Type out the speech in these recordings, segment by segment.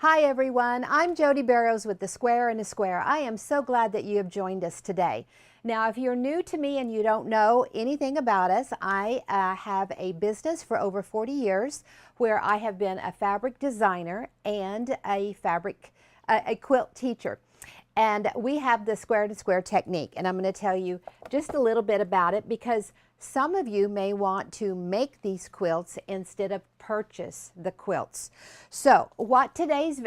Hi everyone, I'm Jody Barrows with The Square in a Square. I am so glad that you have joined us today. Now, if you're new to me and you don't know anything about us, I have a business for over 40 years where I have been a fabric designer and a quilt teacher. And we have the square to square technique, and I'm going to tell you just a little bit about it because some of you may want to make these quilts instead of purchase the quilts. So what today's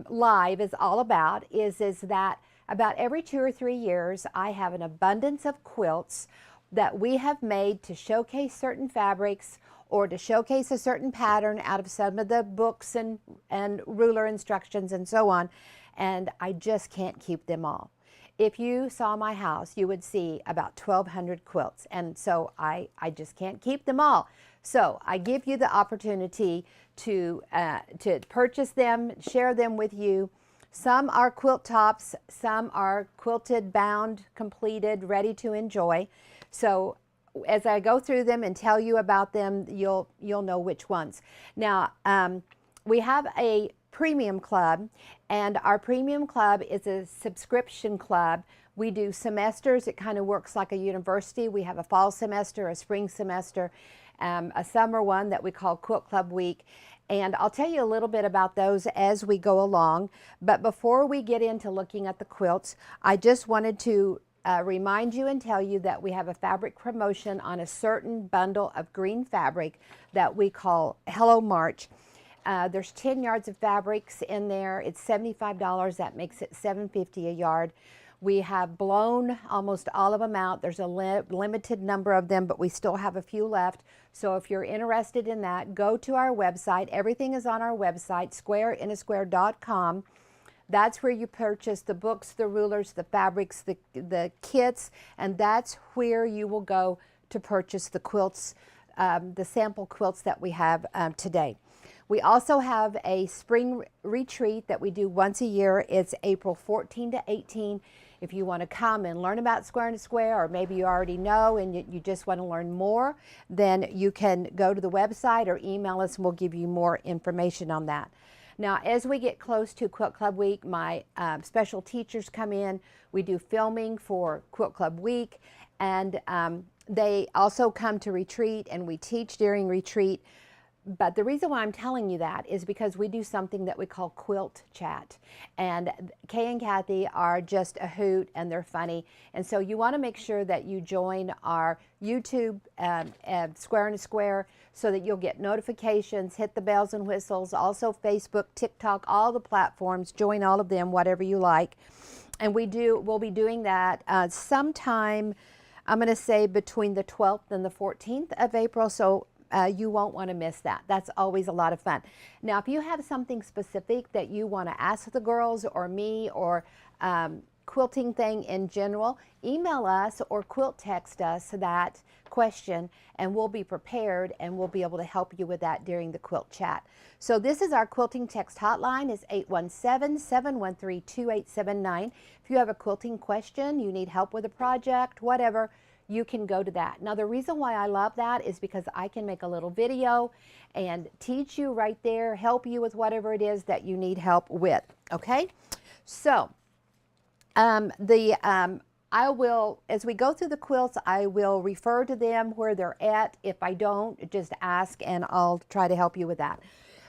live is all about is that about every 2 or 3 years I have an abundance of quilts that we have made to showcase certain fabrics or to showcase a certain pattern out of some of the books and ruler instructions and so on. And I just can't keep them all. If you saw my house, you would see about 1,200 quilts, and so I just can't keep them all. So I give you the opportunity to purchase them, share them with you. Some are quilt tops, some are quilted, bound, completed, ready to enjoy. So as I go through them and tell you about them, you'll know which ones. Now, we have a premium club, and our premium club is a subscription club. We do semesters. It kind of works like a university. We have a fall semester, a spring semester, a summer one that we call Quilt Club Week. And I'll tell you a little bit about those as we go along. But before we get into looking at the quilts, I just wanted to remind you and tell you that we have a fabric promotion on a certain bundle of green fabric that we call Hello March. There's 10 yards of fabrics in there. It's $75. That makes it $7.50 a yard. We have blown almost all of them out. There's a limited number of them, but we still have a few left. So if you're interested in that, go to our website. Everything is on our website, squareinasquare.com. That's where you purchase the books, the rulers, the fabrics, the kits, and that's where you will go to purchase the quilts, the sample quilts that we have today. We also have a spring retreat that we do once a year. It's April 14 to 18. If you want to come and learn about Square and Square, or maybe you already know and you just want to learn more, then you can go to the website or email us and we'll give you more information on that. Now, as we get close to Quilt Club Week, my special teachers come in. We do filming for Quilt Club Week, and they also come to retreat, and we teach during retreat. But the reason why I'm telling you that is because we do something that we call quilt chat. And Kay and Kathy are just a hoot, and they're funny. And so you want to make sure that you join our YouTube Square and a Square so that you'll get notifications, hit the bells and whistles, also Facebook, TikTok, all the platforms, join all of them, whatever you like. And we'll be doing that sometime, I'm going to say between the 12th and the 14th of April. So you won't want to miss that. That's always a lot of fun. Now, if you have something specific that you want to ask the girls or me or quilting thing in general, email us or quilt text us that question, and we'll be prepared and we'll be able to help you with that during the quilt chat. So this is our quilting text hotline. It's 817-713-2879. If you have a quilting question, you need help with a project, whatever, you can go to that. Now, the reason why I love that is because I can make a little video and teach you right there, help you with whatever it is that you need help with, okay? So, I will, as we go through the quilts, I will refer to them where they're at. If I don't, just ask and I'll try to help you with that.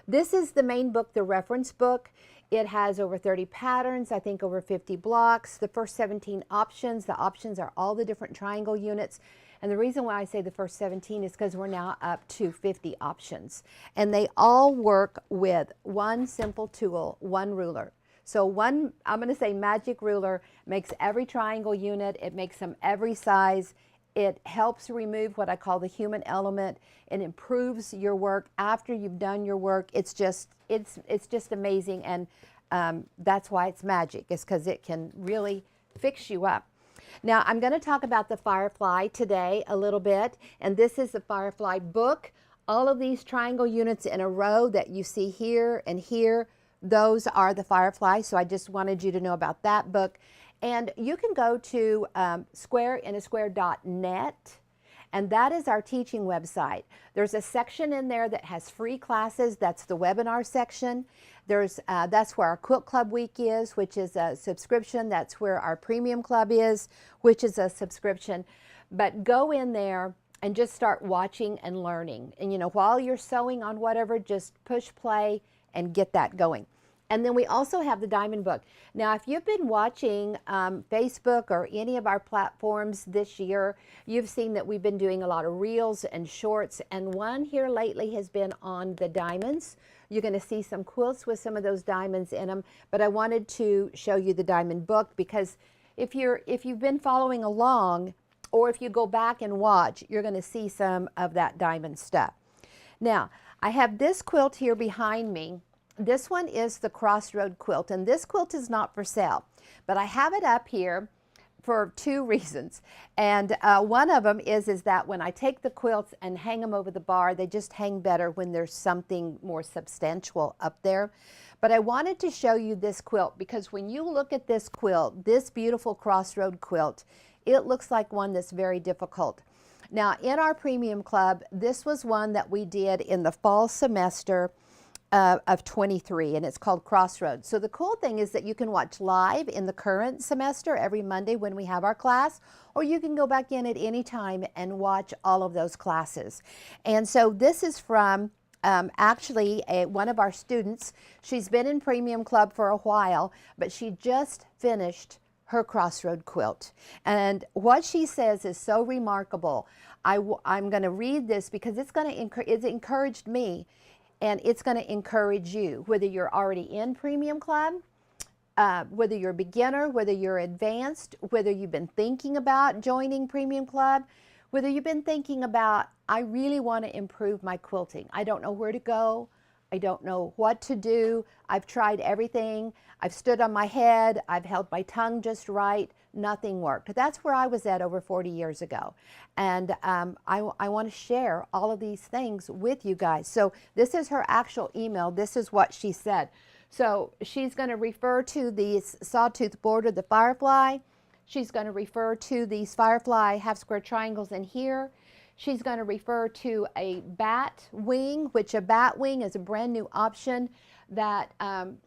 This is the main book, the reference book. It has over 30 patterns, I think over 50 blocks. The first 17 options, the options are all the different triangle units. And the reason why I say the first 17 is because we're now up to 50 options. And they all work with one simple tool, one ruler. So one, I'm going to say magic ruler, makes every triangle unit. It makes them every size. It helps remove what I call the human element. It improves your work after you've done your work. It's just amazing, and that's why it's magic. It's because it can really fix you up. Now, I'm going to talk about the Firefly today a little bit, and this is the Firefly book. All of these triangle units in a row that you see here and here, those are the Firefly, so I just wanted you to know about that book. And you can go to squareinasquare.net And that is our teaching website. There's a section in there that has free classes. That's the webinar section. That's where our Quilt Club Week is, which is a subscription. That's where our Premium Club is, which is a subscription. But go in there and just start watching and learning. And you know, while you're sewing on whatever, just push play and get that going. And then we also have the Diamond Book. Now, if you've been watching Facebook or any of our platforms this year, you've seen that we've been doing a lot of reels and shorts, and one here lately has been on the diamonds. You're going to see some quilts with some of those diamonds in them, but I wanted to show you the Diamond Book because if you've been following along, or if you go back and watch, you're going to see some of that diamond stuff. Now, I have this quilt here behind me. This one is the Crossroad quilt, and this quilt is not for sale, but I have it up here for two reasons. And one of them is that when I take the quilts and hang them over the bar, they just hang better when there's something more substantial up there. But I wanted to show you this quilt because when you look at this quilt, this beautiful Crossroad quilt, it looks like one that's very difficult. Now, in our Premium Club, this was one that we did in the fall semester of 23, and it's called Crossroads. So the cool thing is that you can watch live in the current semester every Monday when we have our class, or you can go back in at any time and watch all of those classes. And so this is from actually one of our students. She's been in Premium Club for a while, but she just finished her Crossroad quilt. And what she says is so remarkable. I'm going to read this because it's encouraged me. And it's going to encourage you, whether you're already in Premium Club, whether you're a beginner, whether you're advanced, whether you've been thinking about joining Premium Club, whether you've been thinking about, I really want to improve my quilting. I don't know where to go. I don't know what to do. I've tried everything. I've stood on my head. I've held my tongue just right. Nothing worked. That's where I was at over 40 years ago. And I want to share all of these things with you guys. So this is her actual email. This is what she said. So she's going to refer to the sawtooth border, the firefly. She's going to refer to these firefly half square triangles in here. She's going to refer to a bat wing, which a bat wing is a brand new option that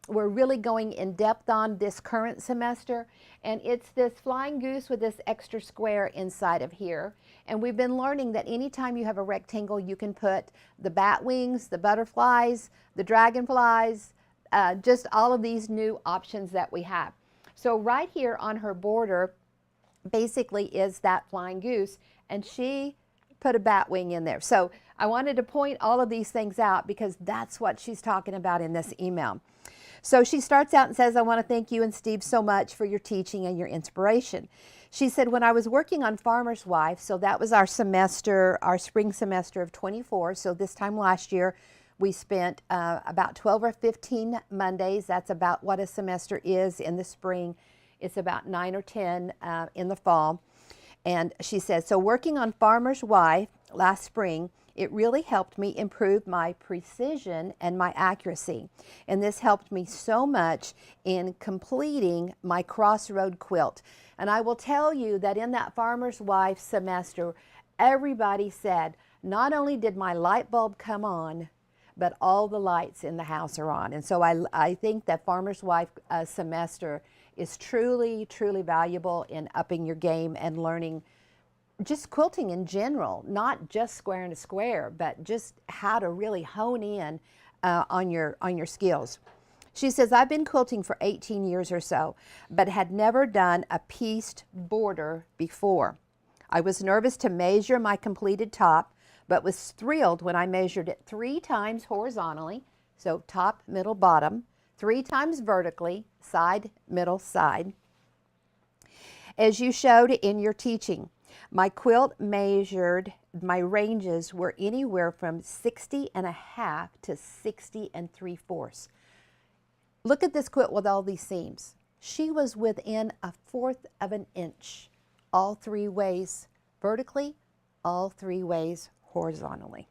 we're really going in depth on this current semester. And it's this flying goose with this extra square inside of here. And we've been learning that anytime you have a rectangle, you can put the bat wings, the butterflies, the dragonflies, just all of these new options that we have. So right here on her border basically is that flying goose, and she put a bat wing in there. So I wanted to point all of these things out because that's what she's talking about in this email. So she starts out and says, I want to thank you and Steve so much for your teaching and your inspiration. She said, when I was working on Farmer's Wife, so that was our semester, our spring semester of 24. So this time last year, we spent about 12 or 15 Mondays. That's about what a semester is in the spring. It's about 9 or 10 in the fall. And she says, so working on Farmer's Wife last spring, it really helped me improve my precision and my accuracy. And this helped me so much in completing my Crossroad quilt. And I will tell you that in that Farmer's Wife semester, everybody said, not only did my light bulb come on, but all the lights in the house are on. And so I think that Farmer's Wife semester is truly, truly valuable in upping your game and learning just quilting in general, not just square and a square, but just how to really hone in on your skills. She says, I've been quilting for 18 years or so, but had never done a pieced border before. I was nervous to measure my completed top, but was thrilled when I measured it 3 times horizontally, so top, middle, bottom, 3 times vertically, side, middle, side. As you showed in your teaching, my quilt measured, my ranges were anywhere from 60.5 to 60 3/4. Look at this quilt with all these seams. She was within 1/4 of an inch, all 3 ways vertically, all 3 ways horizontally.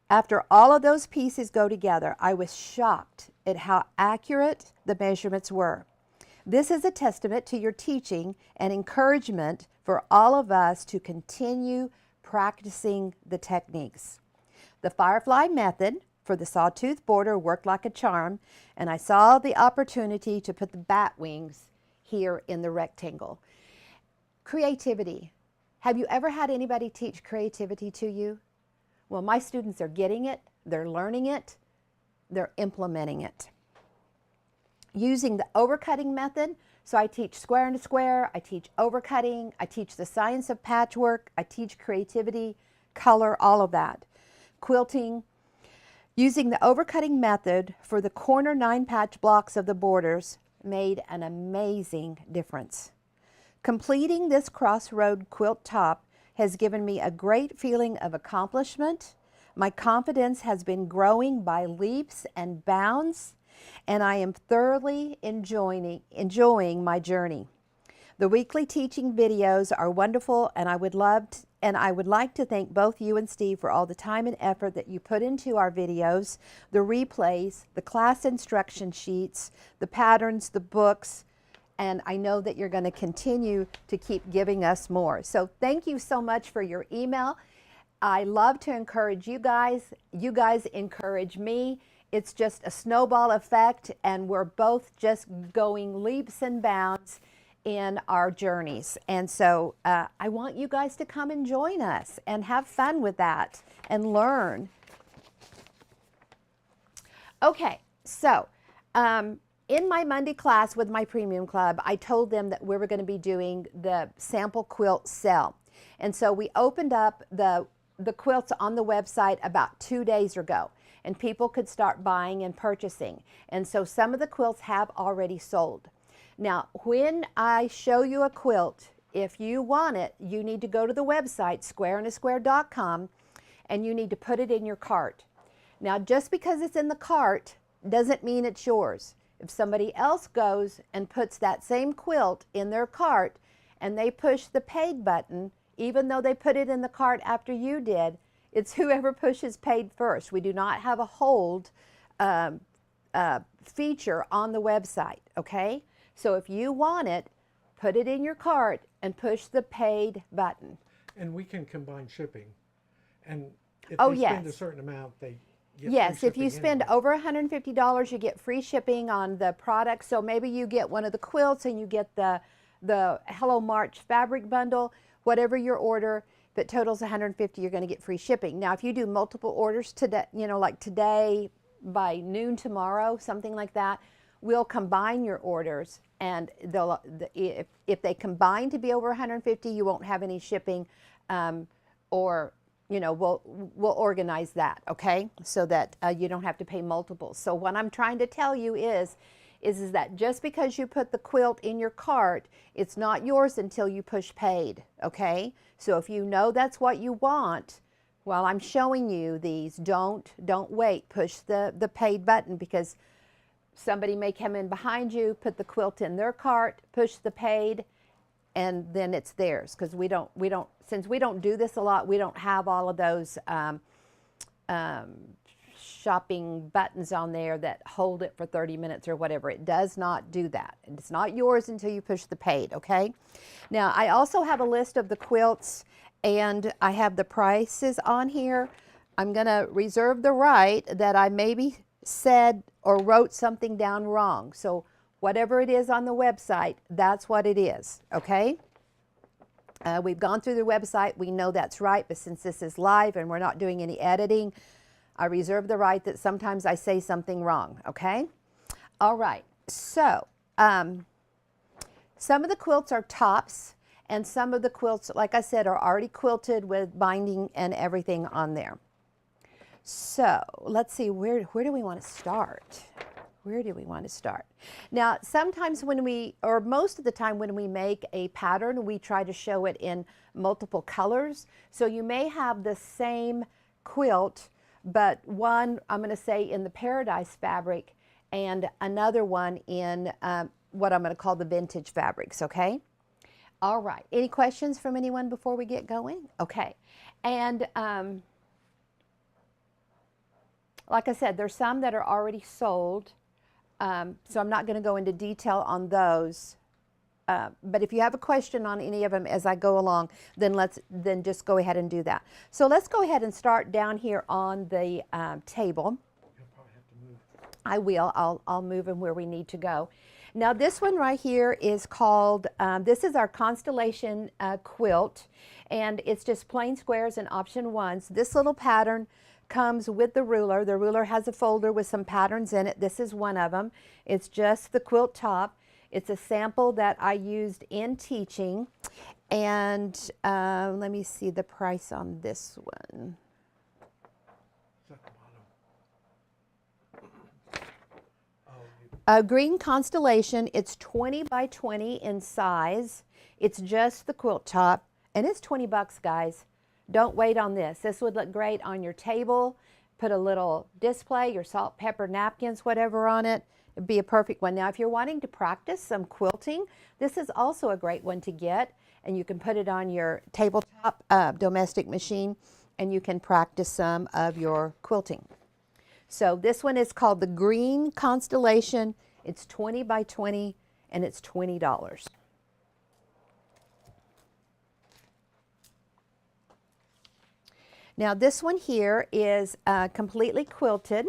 After all of those pieces go together, I was shocked at how accurate the measurements were. This is a testament to your teaching and encouragement for all of us to continue practicing the techniques. The firefly method for the sawtooth border worked like a charm, and I saw the opportunity to put the bat wings here in the rectangle. Creativity. Have you ever had anybody teach creativity to you? Well, my students are getting it, they're learning it, they're implementing it. Using the overcutting method, so I teach square and a square, I teach overcutting, I teach the science of patchwork, I teach creativity, color, all of that. Quilting. Using the overcutting method for the corner 9-patch blocks of the borders made an amazing difference. Completing this crossroad quilt top has given me a great feeling of accomplishment. My confidence has been growing by leaps and bounds, and I am thoroughly enjoying my journey. The weekly teaching videos are wonderful, and I would like to thank both you and Steve for all the time and effort that you put into our videos, the replays, the class instruction sheets, the patterns, the books, and I know that you're going to continue to keep giving us more. So thank you so much for your email. I love to encourage you guys. You guys encourage me. It's just a snowball effect, and we're both just going leaps and bounds in our journeys. And so I want you guys to come and join us and have fun with that and learn. Okay, so in my Monday class with my Premium Club, I told them that we were going to be doing the sample quilt sale. And so we opened up the quilts on the website about 2 days ago, and people could start buying and purchasing. And so some of the quilts have already sold. Now, when I show you a quilt, if you want it, you need to go to the website, squareandasquare.com, and you need to put it in your cart. Now, just because it's in the cart doesn't mean it's yours. If somebody else goes and puts that same quilt in their cart and they push the paid button, even though they put it in the cart after you did, it's whoever pushes paid first. We do not have a hold feature on the website, okay? So if you want it, put it in your cart and push the paid button. And we can combine shipping. And if Oh, they yes. spend a certain amount, they get Yes, free if you shipping spend anyway. over $150, you get free shipping on the product. So maybe you get one of the quilts and you get the Hello March fabric bundle, whatever your order. If it totals $150, you're going to get free shipping. Now, if you do multiple orders today, you know, like today by noon tomorrow, something like that, we'll combine your orders, and they'll, if they combine to be over $150, you won't have any shipping, or you know, we'll organize that, okay, so that you don't have to pay multiples. So what I'm trying to tell you is that just because you put the quilt in your cart, it's not yours until you push paid, okay? So if you know that's what you want, while I'm showing you these, don't wait, push the paid button, because somebody may come in behind you, put the quilt in their cart, push the paid, and then it's theirs. Because since we don't do this a lot, we don't have all of those shopping buttons on there that hold it for 30 minutes or whatever. It does not do that. It's not yours until you push the paid, okay? Now, I also have a list of the quilts, and I have the prices on here. I'm going to reserve the right that I maybe said or wrote something down wrong. So whatever it is on the website, that's what it is, okay? We've gone through the website. We know that's right, but since this is live and we're not doing any editing, I reserve the right that sometimes I say something wrong, okay? All right, so some of the quilts are tops, and some of the quilts, like I said, are already quilted with binding and everything on there. So let's see, where do we want to start? Where do we want to start? Now, sometimes or most of the time when we make a pattern, we try to show it in multiple colors. So you may have the same quilt, but one, I'm going to say, in the Paradise fabric, and another one in what I'm going to call the vintage fabrics, okay? All right, any questions from anyone before we get going? Okay, and like I said, there's some that are already sold. So I'm not going to go into detail on those. But if you have a question on any of them as I go along, then just go ahead and do that. So let's go ahead and start down here on the table. You'll probably have to move. I will. I'll move them where we need to go. Now this one right here is called, this is our Constellation quilt, and it's just plain squares and option ones. This little pattern comes with the ruler. The ruler has a folder with some patterns in it. This is one of them. It's just the quilt top. It's a sample that I used in teaching, and let me see the price on this one. It's at the bottom. Oh, Green Constellation, it's 20 by 20 in size. It's just the quilt top, and it's 20 bucks, guys. Don't wait on this. This would look great on your table. Put a little display, your salt, pepper, napkins, whatever on it. It'd be a perfect one. Now, if you're wanting to practice some quilting, this is also a great one to get, and you can put it on your tabletop domestic machine, and you can practice some of your quilting. So this one is called the Green Constellation. It's 20 by 20, and it's $20. Now this one here is completely quilted,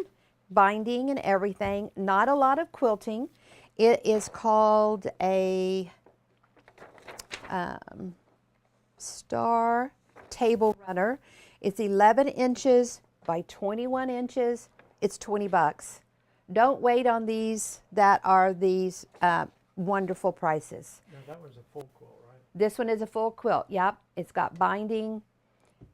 binding and everything, not a lot of quilting. It is called a Star Table Runner. It's 11 inches by 21 inches. It's 20 bucks. Don't wait on these that are these wonderful prices. now that one's a full quilt, right? This one is a full quilt, yep. It's got binding.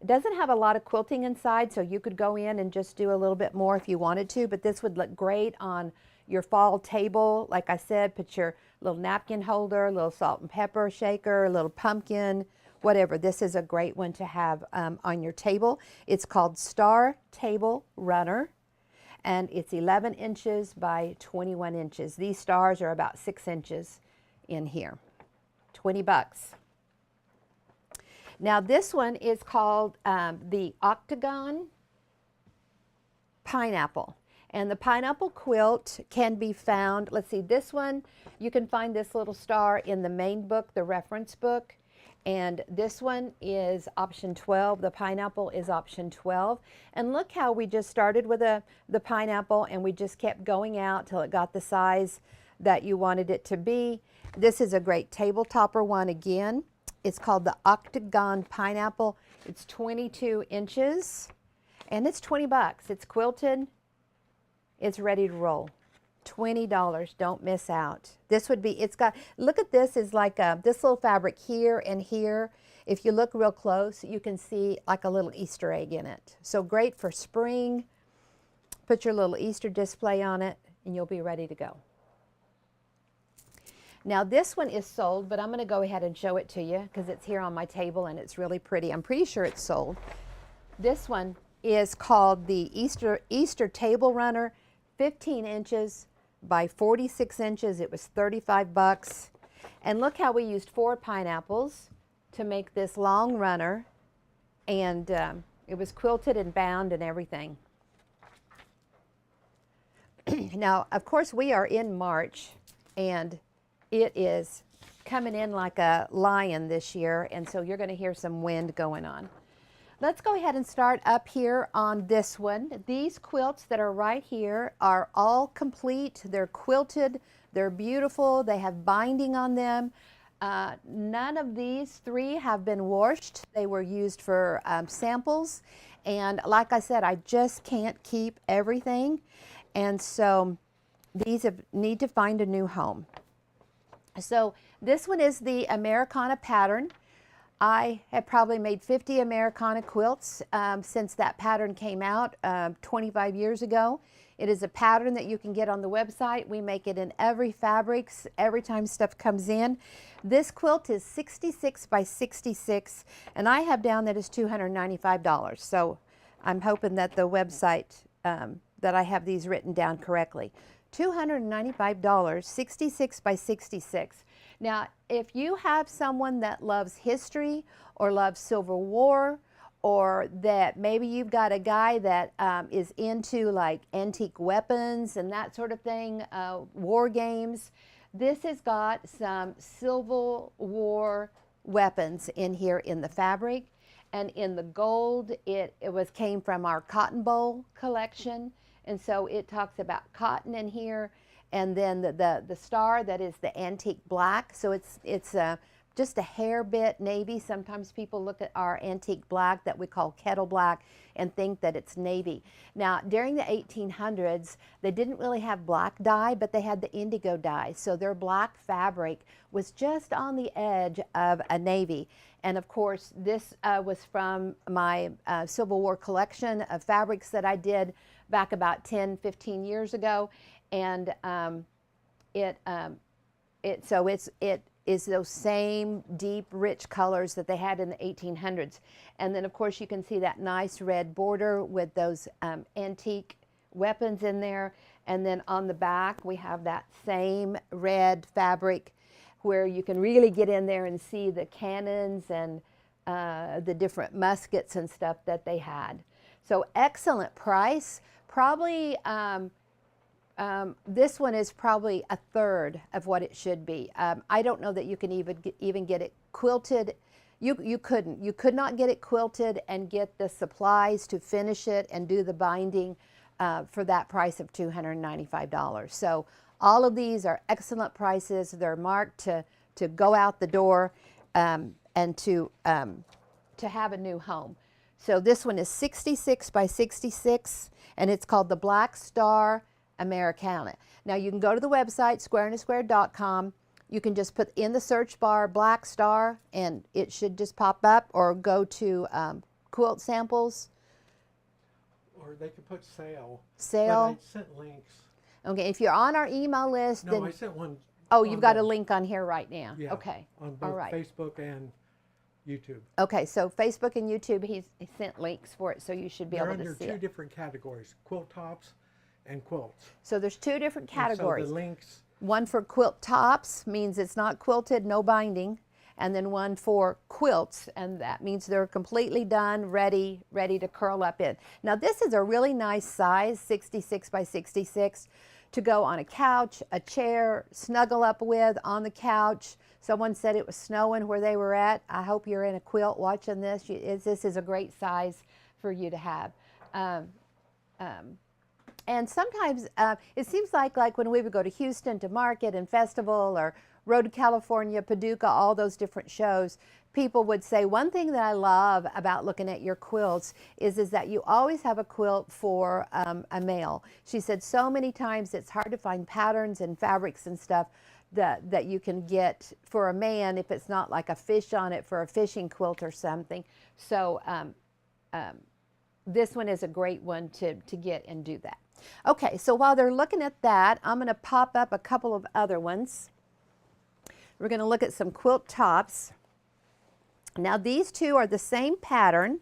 It doesn't have a lot of quilting inside, so you could go in and just do a little bit more if you wanted to, but this would look great on your fall table. Like I said, put your little napkin holder, a little salt and pepper shaker, a little pumpkin, whatever. This is a great one to have on your table. It's called Star Table Runner, and it's 11 inches by 21 inches. These stars are about 6 inches in here. 20 bucks. Now this one is called the Octagon Pineapple. And the pineapple quilt can be found, let's see, this one, you can find this little star in the main book, the reference book. And this one is option 12. The pineapple is option 12. And look how we just started with the pineapple, and we just kept going out till it got the size that you wanted it to be. This is a great table topper one again. It's called the Octagon Pineapple. It's 22 inches, and it's 20 bucks. It's quilted. It's ready to roll. $20. Don't miss out. This would be, it's got, look at this, is like this little fabric here and here. If you look real close, you can see like a little Easter egg in it. So great for spring. Put your little Easter display on it, and you'll be ready to go. Now this one is sold, but I'm going to go ahead and show it to you because it's here on my table and it's really pretty. I'm pretty sure it's sold. This one is called the Easter Table Runner, 15 inches by 46 inches. It was 35 bucks. And look how we used 4 pineapples to make this long runner, and it was quilted and bound and everything. Now, of course, we are in March, and it is coming in like a lion this year, and so you're going to hear some wind going on. Let's go ahead and start up here on this one. These quilts that are right here are all complete. They're quilted. They're beautiful. They have binding on them. None of these 3 have been washed. They were used for samples. And like I said, I just can't keep everything. And so these need to find a new home. So this one is the Americana pattern. I have probably made 50 Americana quilts since that pattern came out 25 years ago. It is a pattern that you can get on the website. We make it in every fabrics every time stuff comes in. This quilt is 66 by 66, and I have down that is $295. So I'm hoping that the website, that I have these written down correctly. $295, 66 by 66. Now, if you have someone that loves history or loves Civil War or that maybe you've got a guy that is into like antique weapons and that sort of thing, war games. This has got some Civil War weapons in here in the fabric, and in the gold it came from our Cotton Bowl collection, and so it talks about cotton in here, and then the star that is the antique black. So it's just a hair bit navy. Sometimes people look at our antique black that we call kettle black and think that it's navy. Now, during the 1800s, they didn't really have black dye, but they had the indigo dye. So their black fabric was just on the edge of a navy. And of course, this was from my Civil War collection of fabrics that I did back about 10, 15 years ago. And it is those same deep, rich colors that they had in the 1800s. And then, of course, you can see that nice red border with those antique weapons in there. And then on the back, we have that same red fabric where you can really get in there and see the cannons and the different muskets and stuff that they had. So excellent price. Probably this one is probably a third of what it should be. I don't know that you can even get it quilted. You could not get it quilted and get the supplies to finish it and do the binding for that price of $295. So all of these are excellent prices. They're marked to go out the door and to have a new home. So this one is 66 by 66, and it's called the Black Star Americana. Now you can go to the website squareandasquare.com. You can just put in the search bar Black Star and it should just pop up, or go to Quilt Samples. Or they could put sale. Sale. But I sent links. Okay, if you're on our email list, No, then I sent one. oh, you've got a link on here right now. Yeah, okay. on both all right. Facebook and YouTube. Okay, so Facebook and YouTube, he sent links for it, so you should be They're able to under see two it. different categories: quilt tops and quilts. So there's two different And so categories. the links. One for quilt tops means it's not quilted, no binding, and then one for quilts, and that means they're completely done, ready to curl up in. Now this is a really nice size, 66 by 66, to go on a couch, a chair, snuggle up with on the couch. Someone said it was snowing where they were at. I hope you're in a quilt watching this. This is a great size for you to have. And sometimes it seems like when we would go to Houston to market and festival, or Road to California, Paducah, all those different shows, people would say, one thing that I love about looking at your quilts is that you always have a quilt for a male. She said so many times it's hard to find patterns and fabrics and stuff that you can get for a man if it's not like a fish on it for a fishing quilt or something. So this one is a great one to get and do that. Okay, so while they're looking at that, I'm going to pop up a couple of other ones. We're going to look at some quilt tops. Now these two are the same pattern.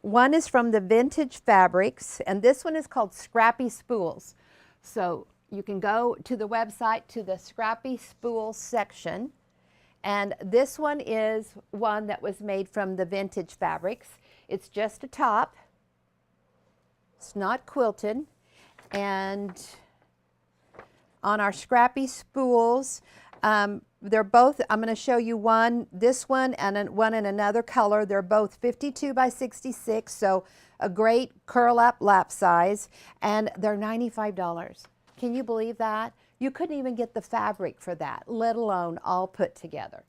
One is from the Vintage Fabrics, and this one is called Scrappy Spools. So you can go to the website to the Scrappy Spools section, and this one is one that was made from the Vintage Fabrics. It's just a top. It's not quilted. And on our Scrappy Spools, they're both, I'm going to show you one, this one, and one in another color. They're both 52 by 66, so a great curl up lap size, and they're $95. Can you believe that? You couldn't even get the fabric for that, let alone all put together.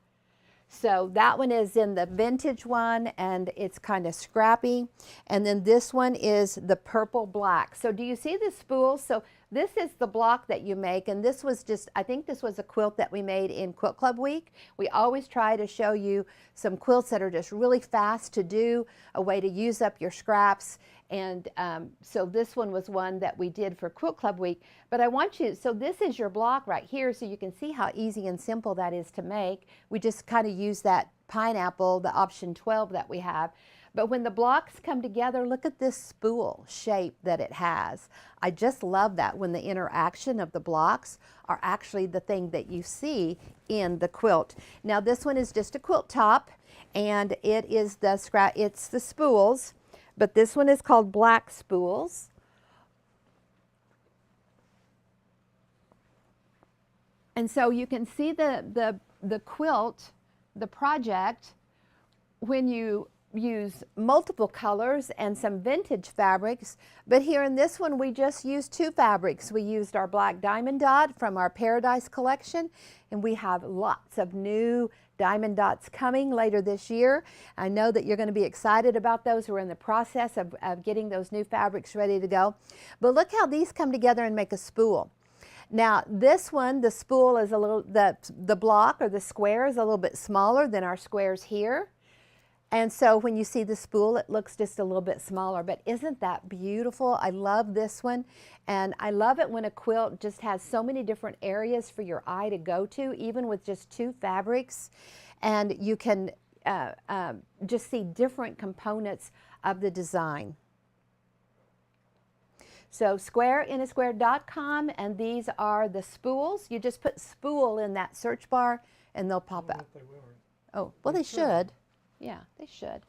So that one is in the vintage one, and it's kind of scrappy. And then this one is the purple black. So do you see the spools? So this is the block that you make, and this was just, I think this was a quilt that we made in Quilt Club Week. We always try to show you some quilts that are just really fast to do, a way to use up your scraps. And so this one was one that we did for Quilt Club Week. But I want you, so this is your block right here, so you can see how easy and simple that is to make. We just kind of use that pineapple, the option 12 that we have. But when the blocks come together, look at this spool shape that it has. I just love that when the interaction of the blocks are actually the thing that you see in the quilt. Now this one is just a quilt top, and it is it's the spools, but this one is called black spools. And so you can see the quilt, the project, when you use multiple colors and some vintage fabrics. But here in this one, we just used 2 fabrics. We used our black diamond dot from our Paradise collection, and we have lots of new diamond dots coming later this year. I know that you're going to be excited about those. We're in the process of getting those new fabrics ready to go. But look how these come together and make a spool. Now this one, the spool is a little, the block or the square is a little bit smaller than our squares here. And so when you see the spool, it looks just a little bit smaller, but isn't that beautiful? I love this one. And I love it when a quilt just has so many different areas for your eye to go to, even with just 2 fabrics. And you can just see different components of the design. So squareinasquare.com, and these are the spools. You just put spool in that search bar and they'll pop up. Oh, well, they should. Yeah, they should.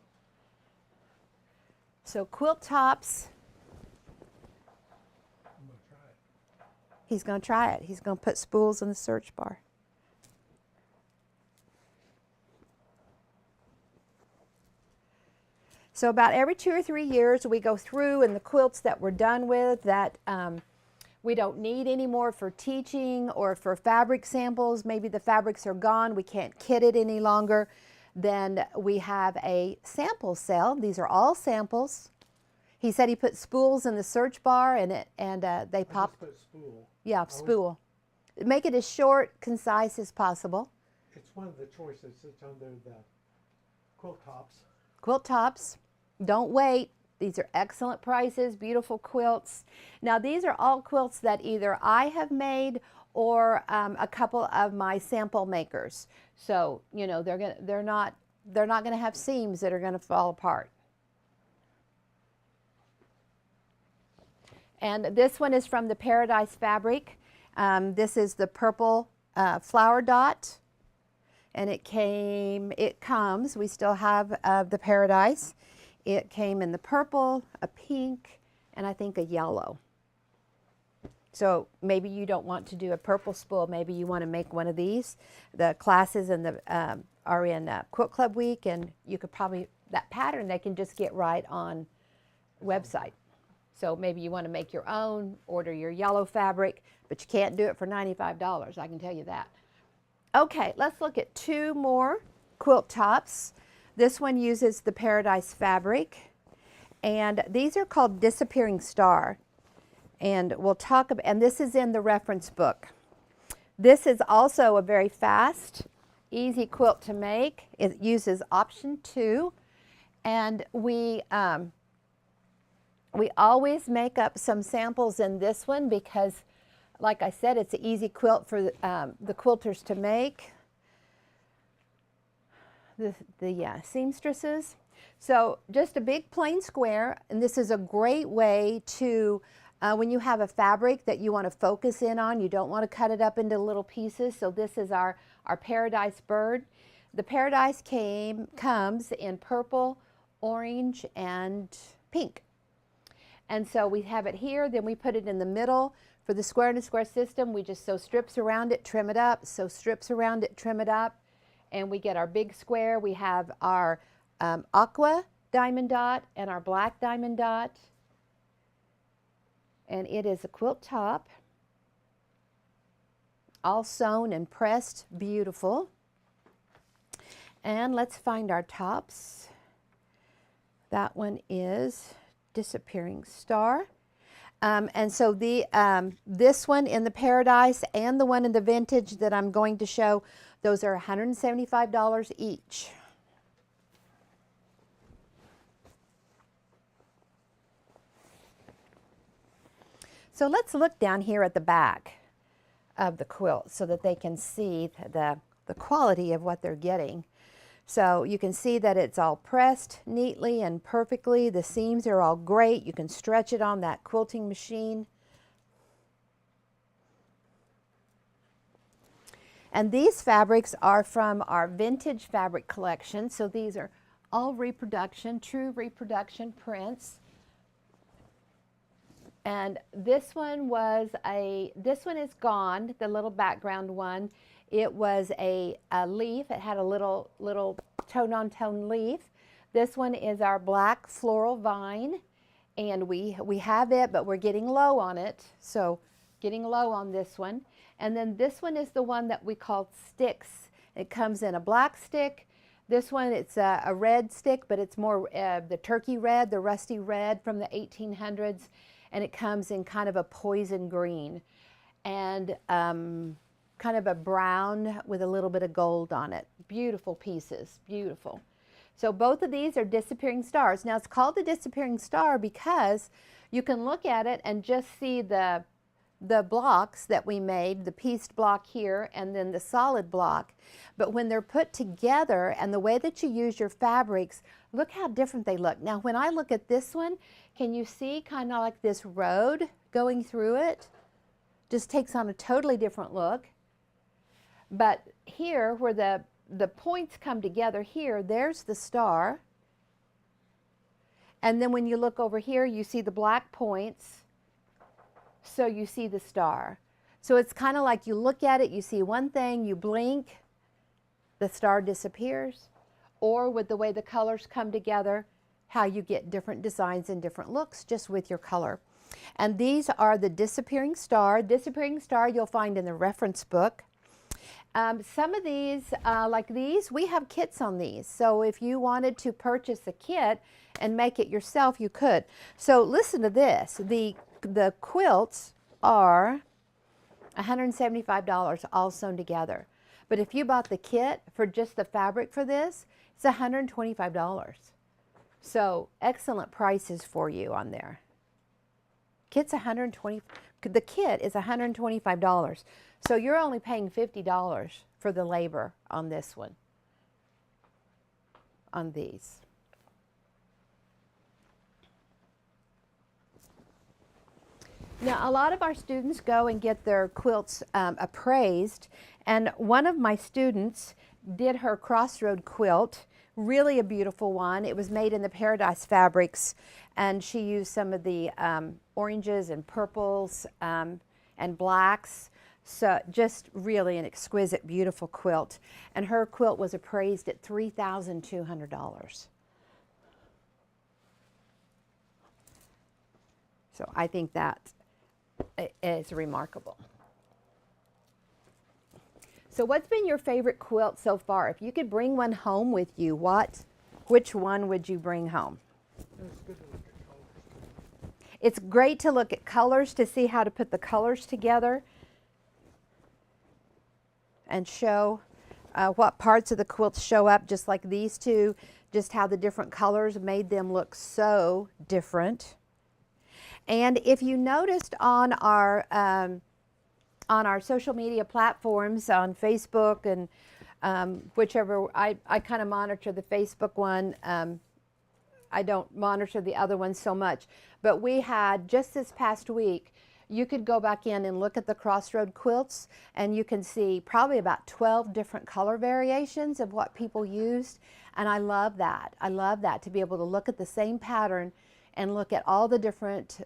So Quilt Tops. I'm going to try it. He's going to try it. He's going to put spools in the search bar. So about every 2 or 3 years, we go through, and the quilts that we're done with that we don't need anymore for teaching or for fabric samples, maybe the fabrics are gone, we can't kit it any longer, then we have a sample sale. These are all samples. He said he put spools in the search bar, and they pop. I just put spool. Yeah, spool. Make it as short, concise as possible. It's one of the choices. It's under the Quilt Tops. Quilt Tops. Don't wait. These are excellent prices, beautiful quilts. Now these are all quilts that either I have made or a couple of my sample makers. So, you know, they're not gonna have seams that are gonna fall apart. And this one is from the Paradise fabric. This is the purple flower dot, and it comes, we still have the Paradise. It came in the purple, a pink, and I think a yellow. So maybe you don't want to do a purple spool, maybe you want to make one of these. The classes are in Quilt Club Week, and you could probably, that pattern they can just get right on website. So maybe you want to make your own, order your yellow fabric, but you can't do it for $95, I can tell you that. Okay, let's look at 2 more quilt tops. This one uses the Paradise fabric, and these are called Disappearing Star. And we'll talk about, and this is in the reference book. This is also a very fast, easy quilt to make. It uses option 2, and we always make up some samples in this one because, like I said, it's an easy quilt for the quilters to make. The seamstresses. So just a big plain square, and this is a great way to, when you have a fabric that you want to focus in on, you don't want to cut it up into little pieces. So this is our Paradise bird. The Paradise comes in purple, orange, and pink. And so we have it here, then we put it in the middle. For the square and a square system, we just sew strips around it, trim it up, sew strips around it, trim it up, and we get our big square. We have our aqua diamond dot and our black diamond dot, and it is a quilt top, all sewn and pressed, beautiful. And let's find our tops. That one is Disappearing Star. And so this one in the Paradise and the one in the vintage that I'm going to show, those are $175 each. So let's look down here at the back of the quilt so that they can see the quality of what they're getting. So you can see that it's all pressed neatly and perfectly. The seams are all great. You can stretch it on that quilting machine. And these fabrics are from our vintage fabric collection. So these are all reproduction, true reproduction prints. And this one is gone, the little background one. It was a leaf. It had a little tone-on-tone leaf. This one is our black floral vine, and we have it, but we're getting low on it. So getting low on this one. And then this one is the one that we call sticks. It comes in a black stick. This one, it's a red stick, but it's more the turkey red, the rusty red from the 1800s. And it comes in kind of a poison green and kind of a brown with a little bit of gold on it. Beautiful pieces, beautiful. So both of these are disappearing stars. Now it's called the disappearing star because you can look at it and just see the blocks that we made, the pieced block here and then the solid block. But when they're put together and the way that you use your fabrics, look how different they look. Now when I look at this one, can you see kind of like this road going through it? Just takes on a totally different look. But here where the points come together here, there's the star. And then when you look over here, you see the black points. So you see the star. So it's kind of like you look at it, you see one thing, you blink, the star disappears. Or with the way the colors come together, how you get different designs and different looks just with your color. And these are the disappearing star. Disappearing star you'll find in the reference book. Some of these, like these, we have kits on these. So if you wanted to purchase a kit and make it yourself, you could. So listen to this. The quilts are $175 all sewn together. But if you bought the kit for just the fabric for this, it's $125. So excellent prices for you on there. The kit is $125. So you're only paying $50 for the labor on this one, on these. Now, a lot of our students go and get their quilts appraised, and one of my students did her crossroad quilt, really a beautiful one. It was made in the Paradise fabrics, and she used some of the oranges and purples and blacks. So just really an exquisite, beautiful quilt. And her quilt was appraised at $3,200. So I think that is remarkable. So what's been your favorite quilt so far? If you could bring one home with you, which one would you bring home? It's great to look at colors to see how to put the colors together and show what parts of the quilts show up, just like these two, just how the different colors made them look so different. And if you noticed on our social media platforms, on Facebook and whichever, I kind of monitor the Facebook one. I don't monitor the other one so much. But we had, just this past week, you could go back in and look at the crossroad quilts, and you can see probably about 12 different color variations of what people used. And I love that. I love that, to be able to look at the same pattern and look at all the different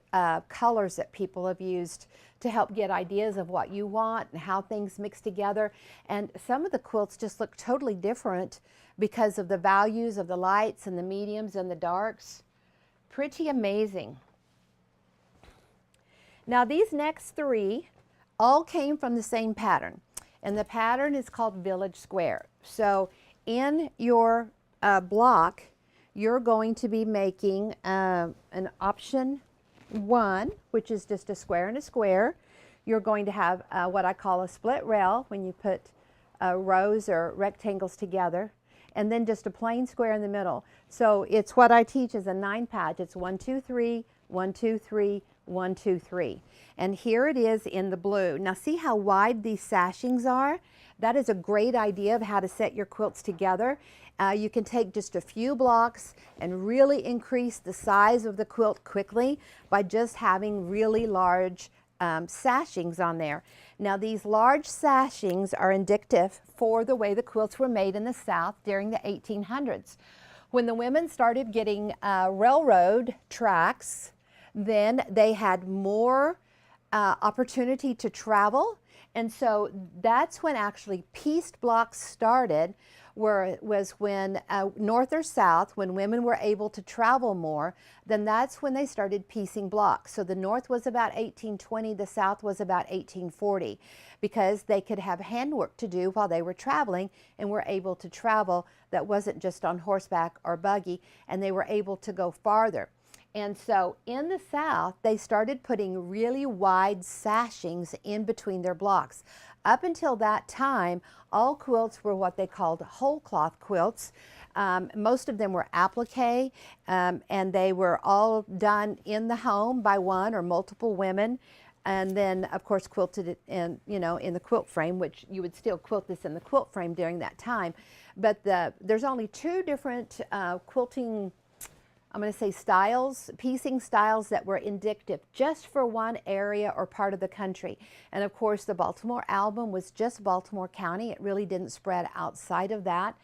colors that people have used to help get ideas of what you want and how things mix together. And some of the quilts just look totally different because of the values of the lights and the mediums and the darks. Pretty amazing. Now these next three all came from the same pattern, and the pattern is called Village Square. So in your block, you're going to be making an option 1, which is just a square and a square. You're going to have what I call a split rail when you put rows or rectangles together, and then just a plain square in the middle. So it's what I teach as a 9 patch. It's 1, 2, 3, 1, 2, 3, 1, 2, 3. And here it is in the blue. Now see how wide these sashings are? That is a great idea of how to set your quilts together. You can take just a few blocks and really increase the size of the quilt quickly by just having really large sashings on there. Now these large sashings are indicative for the way the quilts were made in the South during the 1800s. When the women started getting railroad tracks, then they had more opportunity to travel, and so that's when actually pieced blocks started, was when north or south, when women were able to travel more, then that's when they started piecing blocks. So the north was about 1820, the south was about 1840, because they could have handwork to do while they were traveling and were able to travel that wasn't just on horseback or buggy, and they were able to go farther. And so in the South, they started putting really wide sashings in between their blocks. Up until that time, all quilts were what they called whole cloth quilts. Most of them were applique, and they were all done in the home by one or multiple women. And then, of course, quilted it in, in the quilt frame, which you would still quilt this in the quilt frame during that time. But there's only two different quilting, I'm going to say styles, piecing styles that were indicative just for one area or part of the country. And of course the Baltimore album was just Baltimore County. It really didn't spread outside of that.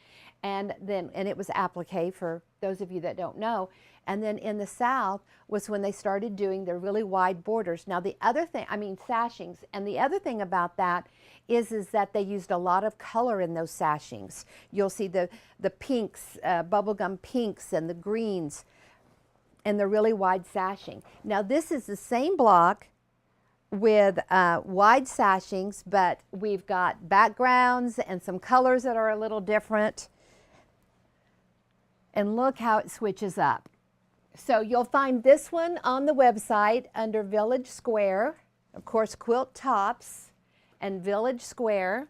And it was applique for those of you that don't know. And then in the South was when they started doing the really wide borders. Now the other thing, sashings, and the other thing about that is that they used a lot of color in those sashings. You'll see the pinks, bubblegum pinks, and the greens, and the really wide sashing. Now this is the same block with wide sashings, but we've got backgrounds and some colors that are a little different. And look how it switches up. So you'll find this one on the website under Village Square, of course, Quilt Tops and Village Square.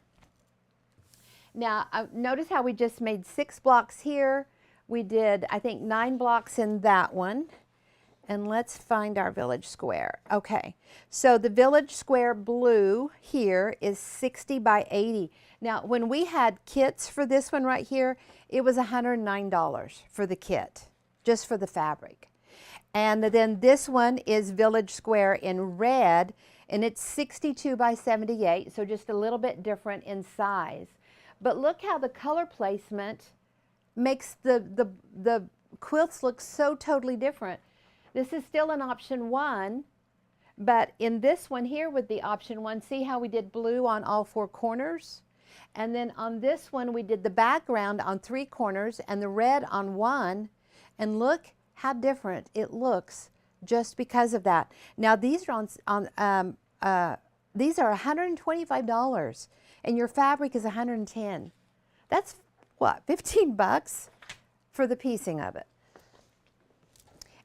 Now notice how we just made 6 blocks here. We did, I think, 9 blocks in that one. And let's find our Village Square. Okay, so the Village Square blue here is 60 by 80. Now, when we had kits for this one right here, it was $109 for the kit, just for the fabric. And then this one is Village Square in red, and it's 62 by 78, so just a little bit different in size. But look how the color placement makes the quilts look so totally different. This is still an option 1, but in this one here with the option 1, see how we did blue on all 4 corners? And then on this one we did the background on 3 corners and the red on 1, and look how different it looks just because of that. Now these are these are $125 and your fabric is $110. That's what, 15 bucks for the piecing of it.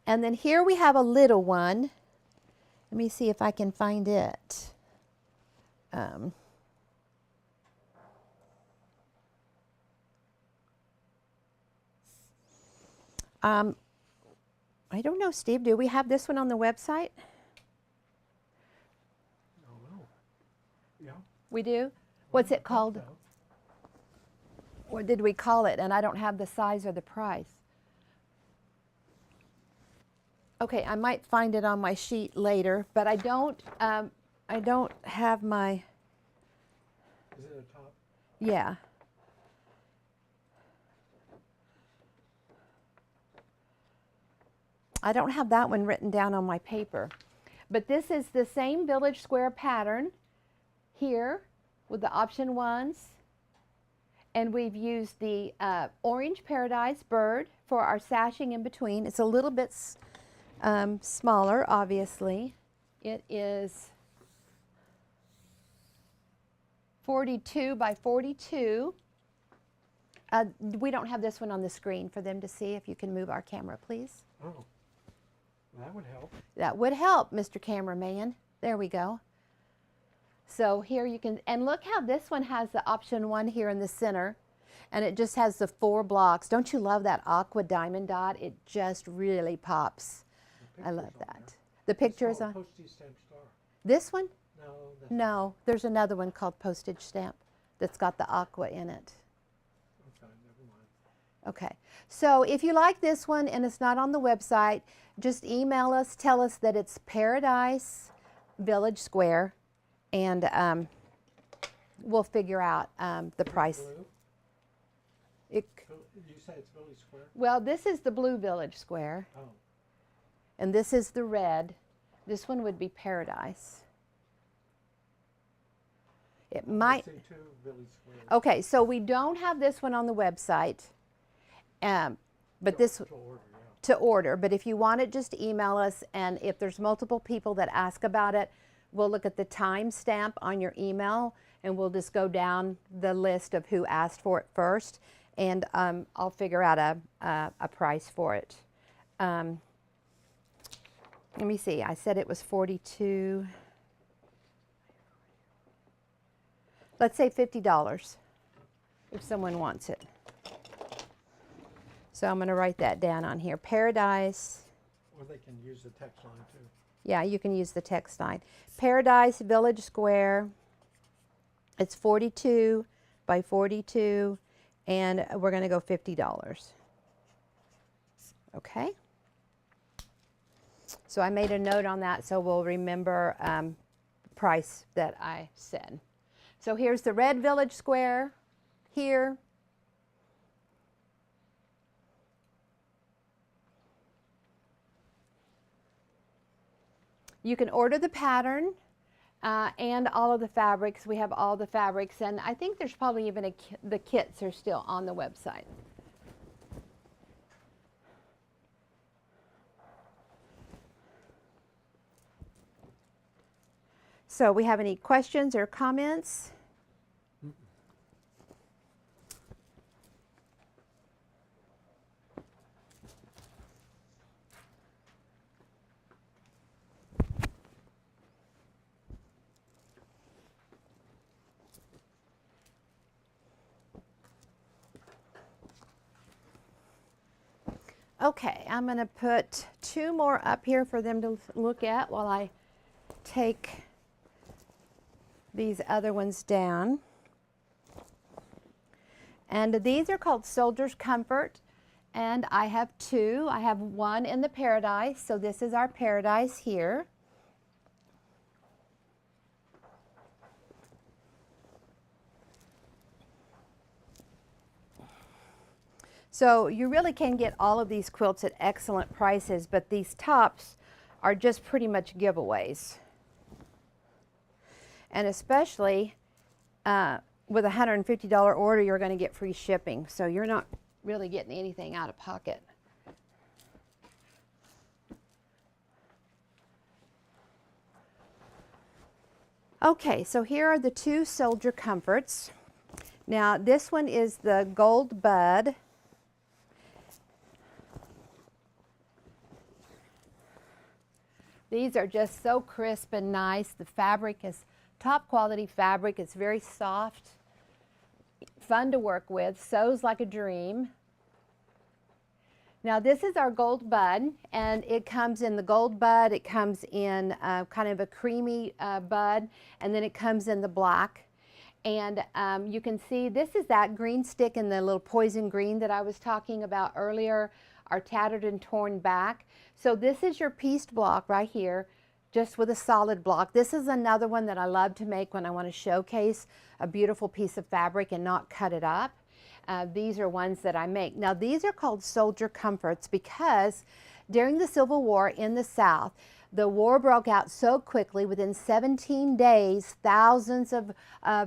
And then here we have a little one. Let me see if I can find it. I don't know, Steve, do we have this one on the website? No. Yeah. We do? What's it called? So. What did we call it? And I don't have the size or the price. Okay, I might find it on my sheet later, but I don't have my. Is it a top? Yeah. I don't have that one written down on my paper. But this is the same Village Square pattern here with the option 1s. And we've used the Orange Paradise bird for our sashing in between. It's a little bit smaller, obviously. It is 42 by 42. We don't have this one on the screen for them to see. If you can move our camera, please. Oh, that would help. That would help, Mr. Cameraman. There we go. So here you can, and look how this one has the option 1 here in the center, and it just has the 4 blocks. Don't you love that aqua diamond dot? It just really pops. I love that. The picture is on. Postage stamp star. This one? No. No, there's another one called Postage Stamp that's got the aqua in it. Okay, never mind. Okay, so if you like this one and it's not on the website, just email us, tell us that it's Paradise village square, and we'll figure out the price. Blue? It, You say it's Village Square? well, this is the blue village square, Oh, and this is the red. This one would be Paradise. It might. I see two Village Squares. Okay, so we don't have this one on the website, but this To order, yeah. to order. But if you want it, just email us, and if there's multiple people that ask about it, we'll look at the timestamp on your email, and we'll just go down the list of who asked for it first, and I'll figure out a price for it. Let me see. I said it was 42. Let's say $50 if someone wants it. So I'm going to write that down on here. Paradise. Or they can use the text line too. Yeah, you can use the text line. Paradise Village Square. It's 42 by 42, and we're going to go $50. Okay. So I made a note on that, so we'll remember price that I said. So here's the red village square here. You can order the pattern and all of the fabrics. We have all the fabrics, and I think there's probably even the kits are still on the website. So we have any questions or comments? Okay, I'm going to put two more up here for them to look at while I take these other ones down. And these are called Soldier's Comfort, and I have two. I have one in the Paradise, so this is our Paradise here. So you really can get all of these quilts at excellent prices, but these tops are just pretty much giveaways. And especially with a $150 order, you're going to get free shipping. So you're not really getting anything out of pocket. Okay, so here are the two Soldier Comforts. Now this one is the Gold Bud. These are just so crisp and nice. The fabric is top quality fabric. It's very soft, fun to work with, sews like a dream. Now this is our Gold Bud, and it comes in the Gold Bud, it comes in kind of a creamy bud, and then it comes in the black. And you can see this is that green stick in the little poison green that I was talking about earlier, our tattered and torn back. So this is your pieced block right here, just with a solid block. This is another one that I love to make when I want to showcase a beautiful piece of fabric and not cut it up. These are ones that I make. Now these are called Soldier Comforts because during the Civil War in the South, the war broke out so quickly. Within 17 days, thousands of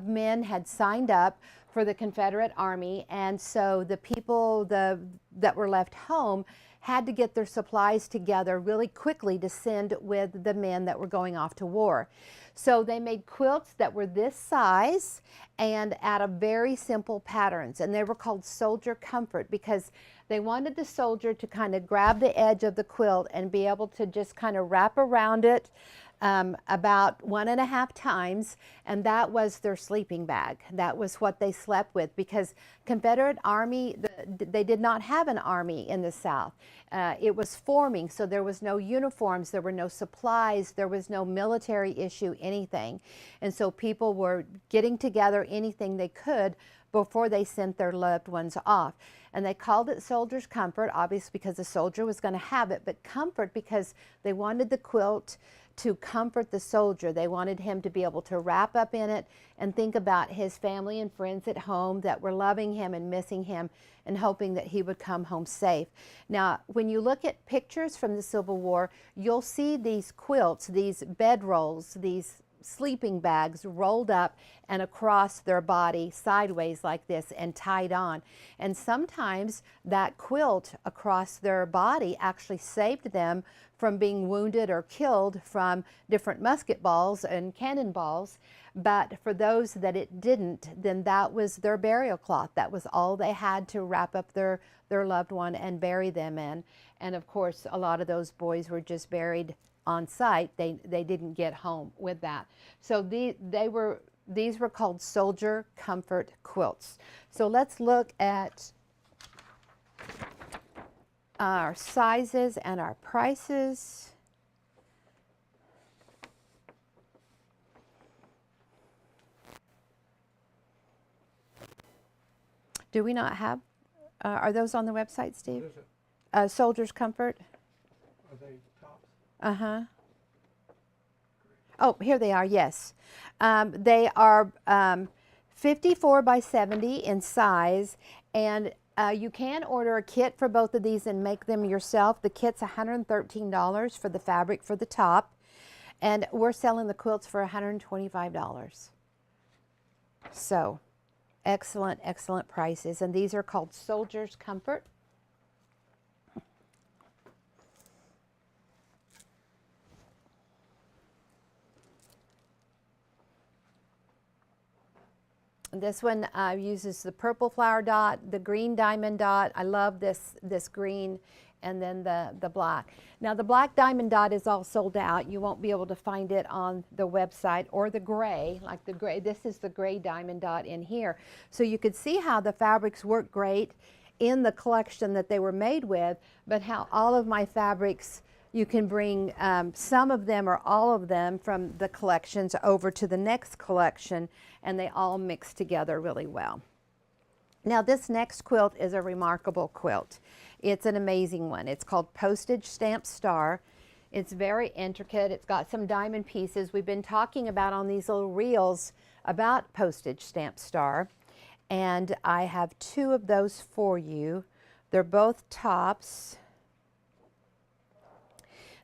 men had signed up for the Confederate Army, and so the people that were left home had to get their supplies together really quickly to send with the men that were going off to war. So they made quilts that were this size and out of very simple patterns, and they were called Soldier Comfort because they wanted the soldier to kind of grab the edge of the quilt and be able to just kind of wrap around it about 1.5 times, and that was their sleeping bag. That was what they slept with because Confederate Army, they did not have an army in the South. It was forming, so there was no uniforms, there were no supplies, there was no military issue, anything. And so people were getting together anything they could before they sent their loved ones off. And they called it Soldier's Comfort, obviously because the soldier was going to have it, but comfort because they wanted the quilt to comfort the soldier. They wanted him to be able to wrap up in it and think about his family and friends at home that were loving him and missing him and hoping that he would come home safe. Now, when you look at pictures from the Civil War, you'll see these quilts, these bedrolls, these sleeping bags rolled up and across their body sideways like this and tied on. And sometimes that quilt across their body actually saved them from being wounded or killed from different musket balls and cannonballs. But for those that it didn't, then that was their burial cloth. That was all they had to wrap up their loved one and bury them in. And of course, a lot of those boys were just buried on site. They didn't get home with that. So these were called soldier comfort quilts. So let's look at our sizes and our prices. Do we not have, are those on the website, Steve? Soldier's Comfort? Are they tops? Uh-huh. Oh, here they are, yes. They are 54 by 70 in size, and you can order a kit for both of these and make them yourself. The kit's $113 for the fabric for the top, and we're selling the quilts for $125. So, excellent, excellent prices, and these are called Soldier's Comfort. This one uses the purple flower dot, the green diamond dot. I love this green, and then the black. Now the black diamond dot is all sold out. You won't be able to find it on the website, or the gray, like the gray. This is the gray diamond dot in here. So you could see how the fabrics work great in the collection that they were made with, but how all of my fabrics, you can bring some of them or all of them from the collections over to the next collection, and they all mix together really well. Now this next quilt is a remarkable quilt. It's an amazing one. It's called Postage Stamp Star. It's very intricate. It's got some diamond pieces. We've been talking about on these little reels about Postage Stamp Star, and I have two of those for you. They're both tops.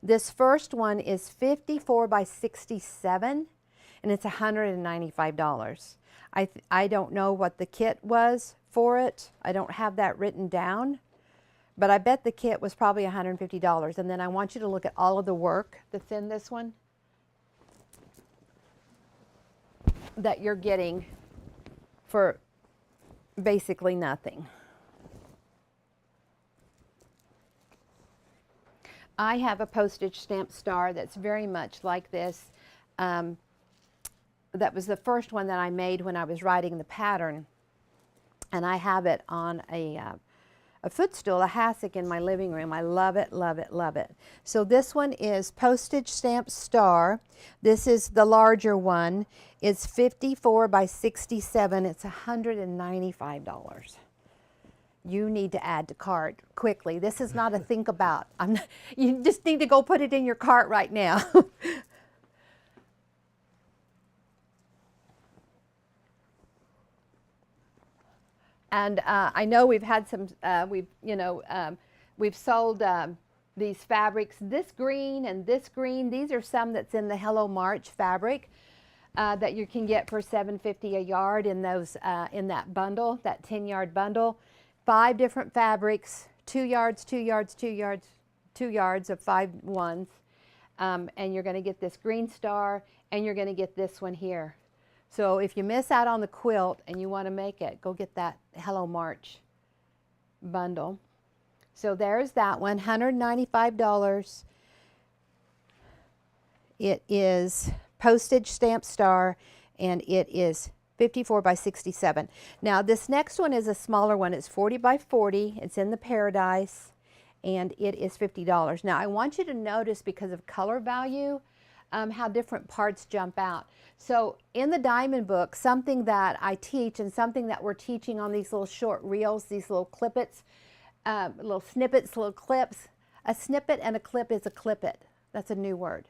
This first one is 54 by 67, and it's $195. I don't know what the kit was for it. I don't have that written down, but I bet the kit was probably $150. And then I want you to look at all of the work that's in this one that you're getting for basically nothing. I have a postage stamp star that's very much like this. That was the first one that I made when I was writing the pattern. And I have it on a footstool, a hassock in my living room. I love it, love it, love it. So this one is Postage Stamp Star. This is the larger one. It's 54 by 67. It's $195. You need to add to cart quickly. This is not a think about. You just need to go put it in your cart right now. And I know we've had some. We've sold these fabrics. This green and this green. These are some that's in the Hello March fabric that you can get for $7.50 a yard in those in that bundle, that 10-yard bundle. 5 different fabrics, 2 yards, 2 yards, 2 yards, 2 yards of 5 ones. And you're going to get this green star, and you're going to get this one here. So if you miss out on the quilt and you want to make it, go get that Hello March bundle. So there's that one, $195. It is Postage Stamp Star, and it is 54 by 67. Now this next one is a smaller one. It's 40 by 40. It's in the Paradise, and it is $50. Now I want you to notice, because of color value, how different parts jump out. So in the diamond book, something that I teach and something that we're teaching on these little short reels, these little clippets, little snippets, little clips. A snippet and a clip is a clippet. That's a new word.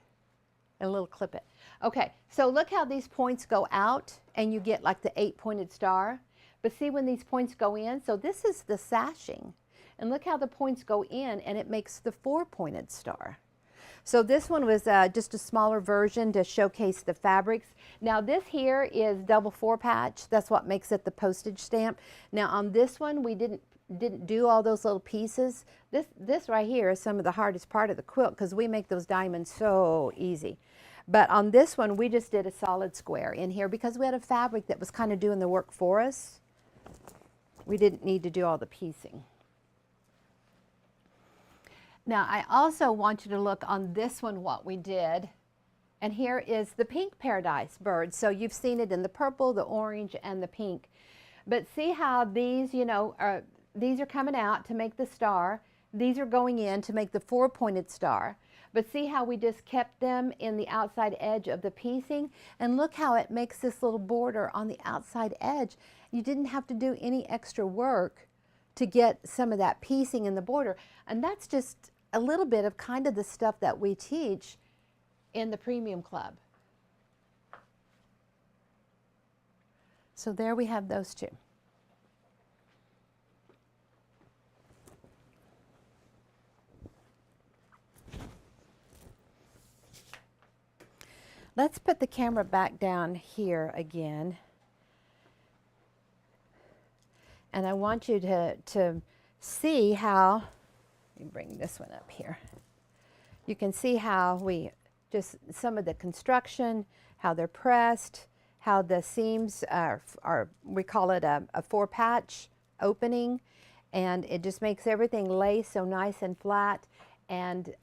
a little clip it. Okay, so look how these points go out and you get like the 8-pointed star. But see when these points go in, so this is the sashing. And look how the points go in and it makes the 4-pointed star. So this one was just a smaller version to showcase the fabrics. Now this here is double 4-patch. That's what makes it the postage stamp. Now on this one we didn't do all those little pieces. This right here is some of the hardest part of the quilt because we make those diamonds so easy. But on this one we just did a solid square in here because we had a fabric that was kind of doing the work for us. We didn't need to do all the piecing. Now I also want you to look on this one what we did. And here is the pink paradise bird. So you've seen it in the purple, the orange, and the pink. But see how these, you know, these are coming out to make the star. These are going in to make the 4-pointed star. But see how we just kept them in the outside edge of the piecing? And look how it makes this little border on the outside edge. You didn't have to do any extra work to get some of that piecing in the border. And that's just a little bit of kind of the stuff that we teach in the Premium Club. So there we have those two. Let's put the camera back down here again. And I want you to see how, let me bring this one up here. You can see how we just, some of the construction, how they're pressed, how the seams are we call it a 4-patch opening, and it just makes everything lay so nice and flat. And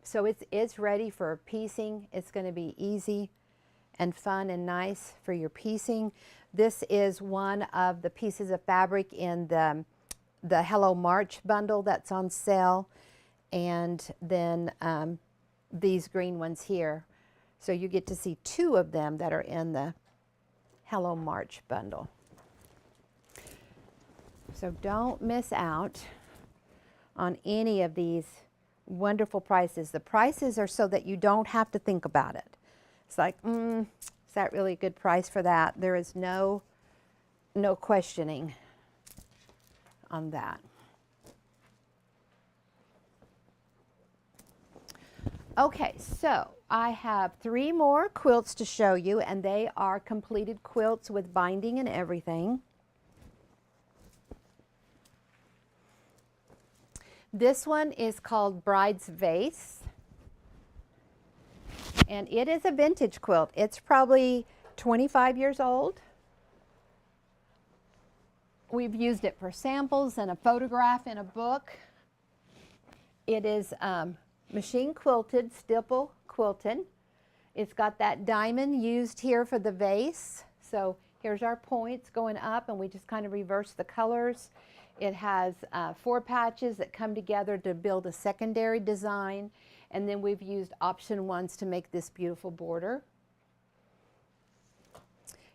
so it's ready for piecing. It's going to be easy and fun and nice for your piecing. This is one of the pieces of fabric in the Hello March bundle that's on sale. And then these green ones here. So you get to see 2 of them that are in the Hello March bundle. So don't miss out on any of these wonderful prices. The prices are so that you don't have to think about it. It's like, is that really a good price for that? There is no questioning on that. Okay, so I have 3 more quilts to show you, and they are completed quilts with binding and everything. This one is called Bride's Vase, and it is a vintage quilt. It's probably 25 years old. We've used it for samples and a photograph in a book. It is machine quilted, stipple quilted. It's got that diamond used here for the vase. So here's our points going up, and we just kind of reverse the colors. It has 4 patches that come together to build a secondary design, and then we've used option ones to make this beautiful border.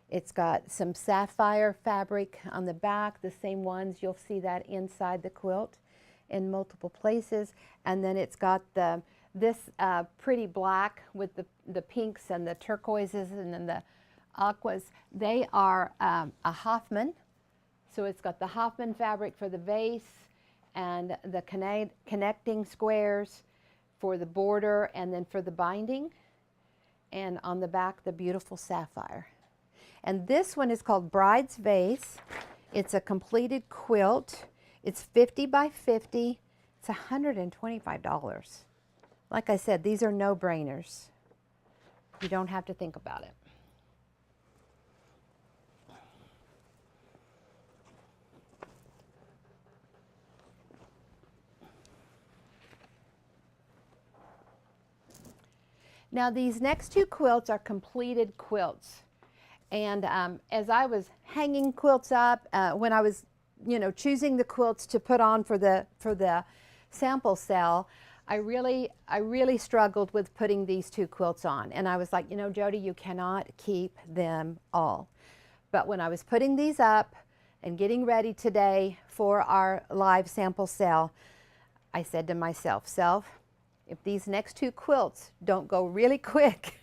It's got some sapphire fabric on the back, the same ones. You'll see that inside the quilt in multiple places. And then it's got this pretty black with the pinks and the turquoises and then the aquas. They are a Hoffman. So it's got the Hoffman fabric for the vase and the connecting squares for the border and then for the binding. And on the back, the beautiful sapphire. And this one is called Bride's Vase. It's a completed quilt. It's 50 by 50. It's $125. Like I said, these are no-brainers. You don't have to think about it. Now these next 2 quilts are completed quilts. And as I was hanging quilts up, when I was, choosing the quilts to put on for the sample sale, I really struggled with putting these 2 quilts on. And I was like, Jody, you cannot keep them all. But when I was putting these up and getting ready today for our live sample sale, I said to myself, if these next 2 quilts don't go really quick,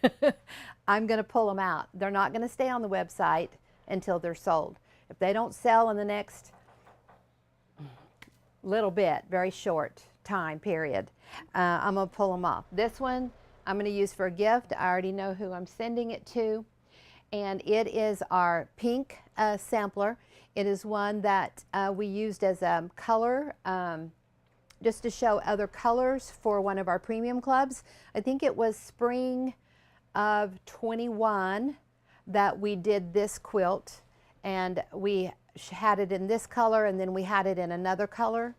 I'm going to pull them out. They're not going to stay on the website until they're sold. If they don't sell in the next little bit, very short time period, I'm going to pull them off. This one I'm going to use for a gift. I already know who I'm sending it to, and it is our pink sampler. It is one that we used as a color, just to show other colors for one of our premium clubs. I think it was spring of 21 that we did this quilt, and we had it in this color, and then we had it in another color.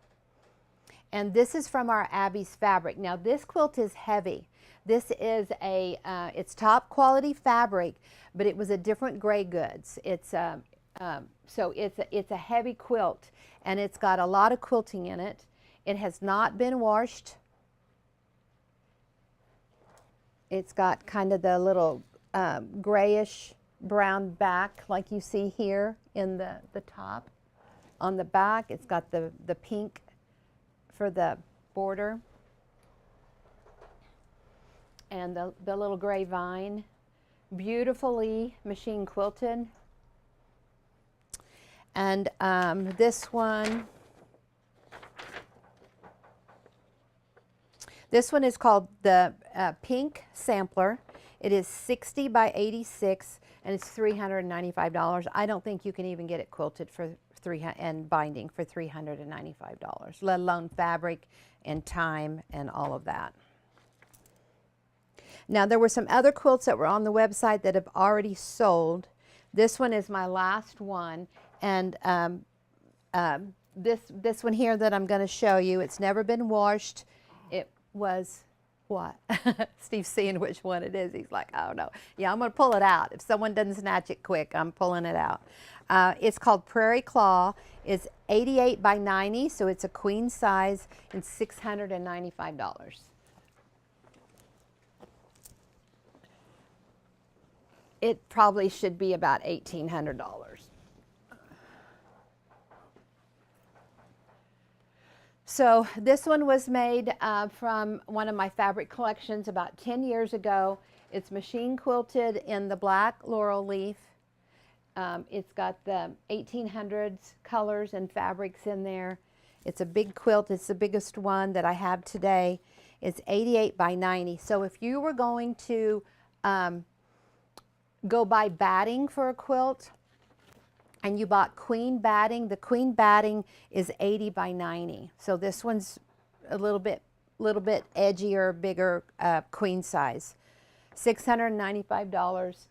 And this is from our Abby's fabric. Now this quilt is heavy. This is a, it's top quality fabric, but it was a different gray goods. It's so it's a heavy quilt, and it's got a lot of quilting in it. It has not been washed. It's got kind of the little grayish brown back like you see here in the top. On the back, it's got the pink for the border, and the little gray vine. Beautifully machine quilted. And this one is called the pink sampler. It is 60 by 86, and it's $395. I don't think you can even get it quilted for and binding for $395, let alone fabric and time and all of that. Now there were some other quilts that were on the website that have already sold. This one is my last one, and this one here that I'm going to show you, it's never been washed. It was what? Steve's seeing which one it is. He's like, oh no. Yeah, I'm going to pull it out. If someone doesn't snatch it quick, I'm pulling it out. It's called Prairie Claw. It's 88 by 90, so it's a queen size, and $695. It probably should be about $1,800. So this one was made from one of my fabric collections about 10 years ago. It's machine quilted in the black laurel leaf. It's got the 1800s colors and fabrics in there. It's a big quilt. It's the biggest one that I have today. It's 88 by 90. So if you were going to go buy batting for a quilt and you bought queen batting, the queen batting is 80 by 90. So this one's a little bit edgier, bigger queen size. $695.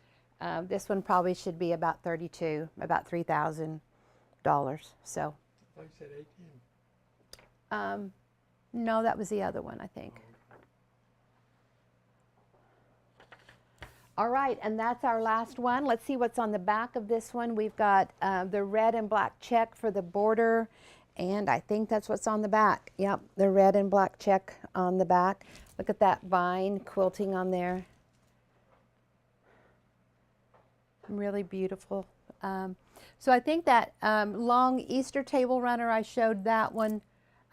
This one probably should be about $32, about $3,000. So. I said 18. No, that was the other one, I think. All right, and that's our last one. Let's see what's on the back of this one. We've got the red and black check for the border, and I think that's what's on the back. Yep, the red and black check on the back. Look at that vine quilting on there. Really beautiful. So I think that long Easter table runner, I showed that one,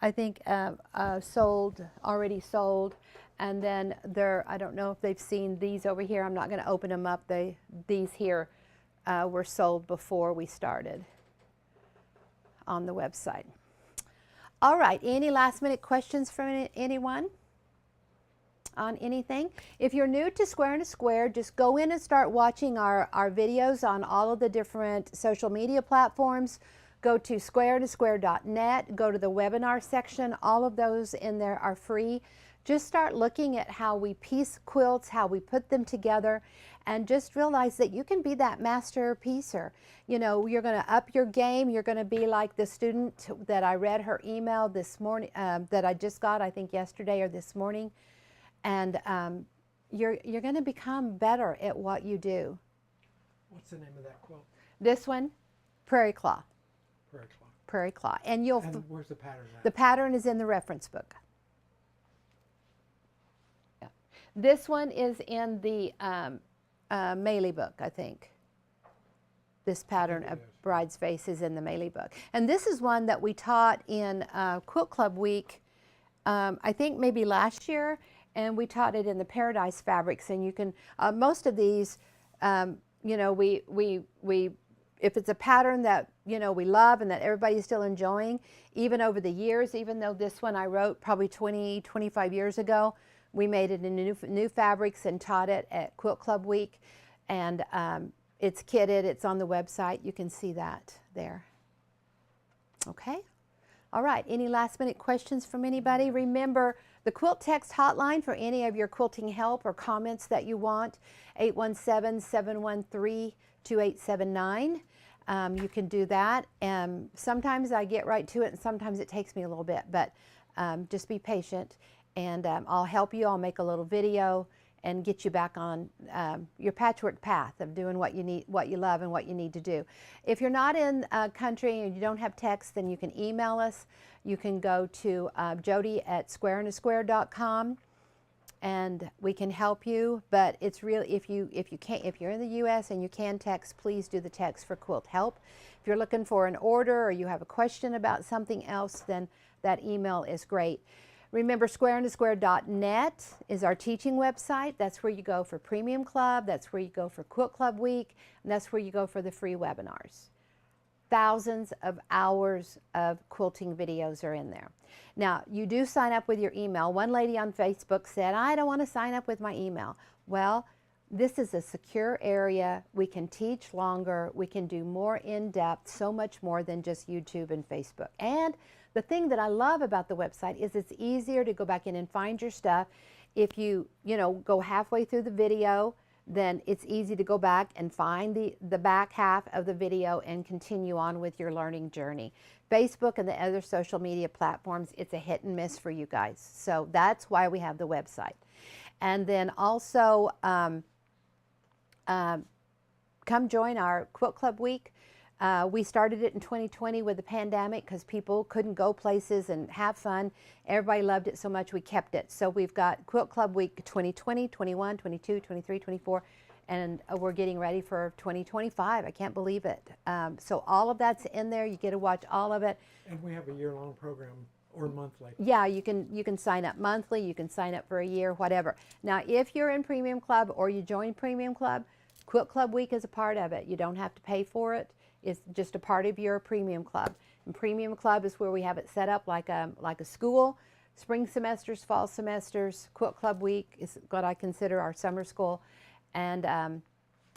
I think already sold. And then I don't know if they've seen these over here. I'm not going to open them up. These here were sold before we started on the website. All right, any last minute questions from anyone on anything? If you're new to Square and a Square, just go in and start watching our videos on all of the different social media platforms. Go to squareandasquare.net, go to the webinar section. All of those in there are free. Just start looking at how we piece quilts, how we put them together, and just realize that you can be that master piecer. You know, you're going to up your game. You're going to be like the student that I read her email this morning, that I just got, I think yesterday or this morning. And you're going to become better at what you do. What's the name of that quilt? This one, Prairie Claw. Prairie Claw. Prairie Claw. And where's the pattern at? The pattern is in the reference book. Yeah. This one is in the Mealy book, I think. This pattern of Bride's Face is in the Mealy book. And this is one that we taught in Quilt Club Week, I think maybe last year. and we taught it in the Paradise fabrics. And you can, most of these, you know, if it's a pattern that, you know, we love and that everybody's still enjoying, even over the years, even though this one I wrote probably 20, 25 years ago, we made it in new fabrics and taught it at Quilt Club Week. And it's kitted, it's on the website. You can see that there. Okay. All right. Any last minute questions from anybody? Remember the quilt text hotline for any of your quilting help or comments that you want, 817-713-2879. You can do that. Sometimes I get right to it and sometimes it takes me a little bit, but just be patient, and I'll help you. I'll make a little video and get you back on your patchwork path of doing what you need, what you love, and what you need to do. If you're not in a country and you don't have text, then you can email us. You can go to jody@squareandasquare.com and we can help you. But it's really, if you're in the U.S. and you can text, please do the text for quilt help. If you're looking for an order or you have a question about something else, then that email is great. Remember, squareandasquare.net is our teaching website. That's where you go for Premium Club. That's where you go for Quilt Club Week. And that's where you go for the free webinars. Thousands of hours of quilting videos are in there. Now, you do sign up with your email. One lady on Facebook said, I don't want to sign up with my email. Well, this is a secure area. We can teach longer. We can do more in-depth, so much more than just YouTube and Facebook. And the thing that I love about the website is it's easier to go back in and find your stuff. If you go halfway through the video, then it's easy to go back and find the back half of the video and continue on with your learning journey. Facebook and the other social media platforms, it's a hit and miss for you guys. So that's why we have the website. And then also come join our Quilt Club Week. We started it in 2020 with the pandemic because people couldn't go places and have fun. Everybody loved it so much we kept it. So we've got Quilt Club Week 2020, 21, 22, 23, 24, and we're getting ready for 2025. I can't believe it. So all of that's in there. You get to watch all of it. And we have a year-long program or monthly. Yeah, you can sign up monthly. You can sign up for a year, whatever. Now, if you're in Premium Club or you join Premium Club, Quilt Club Week is a part of it. You don't have to pay for it. It's just a part of your Premium Club. And Premium Club is where we have it set up like a school. Spring semesters, fall semesters. Quilt Club Week is what I consider our summer school. And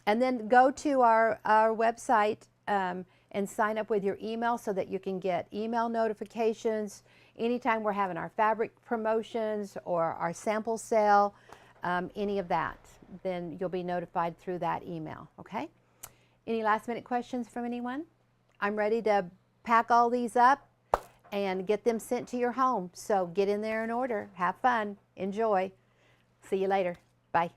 then go to our website and sign up with your email so that you can get email notifications anytime we're having our fabric promotions or our sample sale, any of that. Then you'll be notified through that email, okay? Any last minute questions from anyone? I'm ready to pack all these up and get them sent to your home. So get in there and order. Have fun. Enjoy. See you later. Bye.